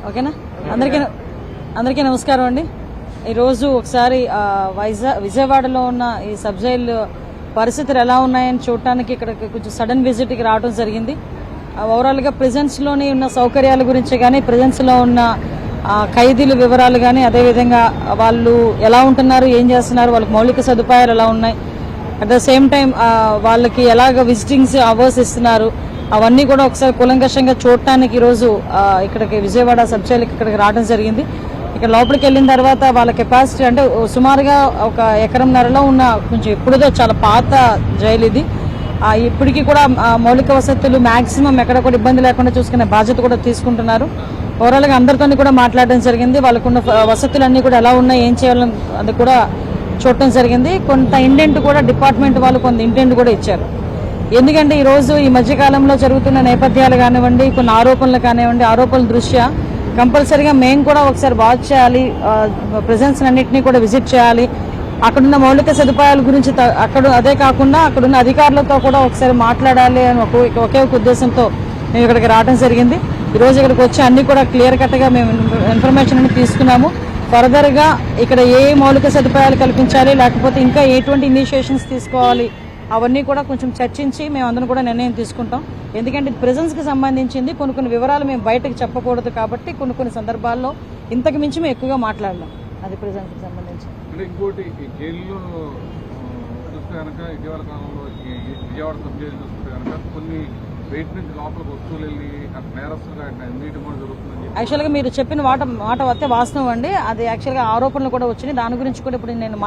ఓకేనా. అందరికీ నమస్కారం అండి. ఈరోజు ఒకసారి విజయవాడలో ఉన్న ఈ సబ్ జైల్ పరిస్థితులు ఎలా ఉన్నాయని చూడటానికి ఇక్కడ కొంచెం సడన్ విజిట్కి రావడం జరిగింది. ఓవరాల్గా ప్రిజన్స్లోని ఉన్న సౌకర్యాల గురించి కానీ, ప్రిజన్స్లో ఉన్న ఖైదీల వివరాలు కానీ, అదేవిధంగా వాళ్ళు ఎలా ఉంటున్నారు, ఏం చేస్తున్నారు, వాళ్ళకి మౌలిక సదుపాయాలు ఎలా ఉన్నాయి, అట్ ద సేమ్ టైం వాళ్ళకి ఎలాగ విజిటింగ్స్ అవర్స్ ఇస్తున్నారు, అవన్నీ కూడా ఒకసారి కూలంకషంగా చూడటానికి ఈరోజు ఇక్కడికి విజయవాడ సబ్ జైలుకి ఇక్కడికి రావడం జరిగింది. ఇక్కడ లోపలికి వెళ్ళిన తర్వాత వాళ్ళ కెపాసిటీ అంటే సుమారుగా 1.5 ఎకరంలో ఉన్న కొంచెం ఎప్పుడుదో చాలా పాత జైలు ఇది. ఇప్పటికీ కూడా మౌలిక వసతులు మ్యాక్సిమం ఎక్కడ కూడా ఇబ్బంది లేకుండా చూసుకునే బాధ్యత కూడా తీసుకుంటున్నారు. ఓవరాల్గా అందరితో కూడా మాట్లాడడం జరిగింది. వాళ్ళకున్న వసతులన్నీ కూడా ఎలా ఉన్నాయి, ఏం చేయాలని అది కూడా చూడటం జరిగింది. కొంత ఇండెంట్ కూడా డిపార్ట్మెంట్ వాళ్ళు కొంత ఇండెంట్ కూడా ఇచ్చారు. ఎందుకంటే ఈరోజు ఈ మధ్యకాలంలో జరుగుతున్న నేపథ్యాలు కానివ్వండి, కొన్ని ఆరోపణలు కానివ్వండి, ఆరోపణల దృష్ట్యా కంపల్సరీగా మేము కూడా ఒకసారి వాచ్ చేయాలి, ప్రెజెన్స్ అన్నింటినీ కూడా విజిట్ చేయాలి, అక్కడున్న మౌలిక సదుపాయాల గురించి అదే కాకుండా అక్కడున్న అధికారులతో కూడా ఒకసారి మాట్లాడాలి అని ఒకే ఒక ఉద్దేశంతో మేము ఇక్కడికి రావడం జరిగింది. ఈరోజు ఇక్కడికి వచ్చి అన్ని కూడా క్లియర్ కట్గా మేము ఇన్ఫర్మేషన్ అని తీసుకున్నాము. ఫర్దర్గా ఇక్కడ ఏ మౌలిక సదుపాయాలు కల్పించాలి, లేకపోతే ఇంకా ఎటువంటి ఇనిషియేషన్స్ తీసుకోవాలి, అవన్నీ కూడా కొంచెం చర్చించి మేము అందరం కూడా నిర్ణయం తీసుకుంటాం. ఎందుకంటే ప్రిజన్స్కి సంబంధించింది కొన్ని వివరాలు మేము బయటకు చెప్పకూడదు కాబట్టి కొన్ని సందర్భాల్లో ఇంతకు మించి మేము ఎక్కువగా మాట్లాడలేం. అది ప్రిజన్స్కి సంబంధించి. ఇంకోటి జైల్లో చూస్తే కనుక ఇటీవల కాలంలో విజయవాడ సబ్ జైలు చూస్తే కనుక కొన్ని బయట నుంచి లోపలికి వస్తువులు వెళ్ళి నేరస్తులుగా నీటి కూడా జరుగుతుంది. యాక్చువల్గా మీరు చెప్పిన మాట అయితే వాస్తవం అండి. అది యాక్చువల్గా ఆరోపణలు కూడా వచ్చినాయి. దాని గురించి కూడా ఇప్పుడు నేను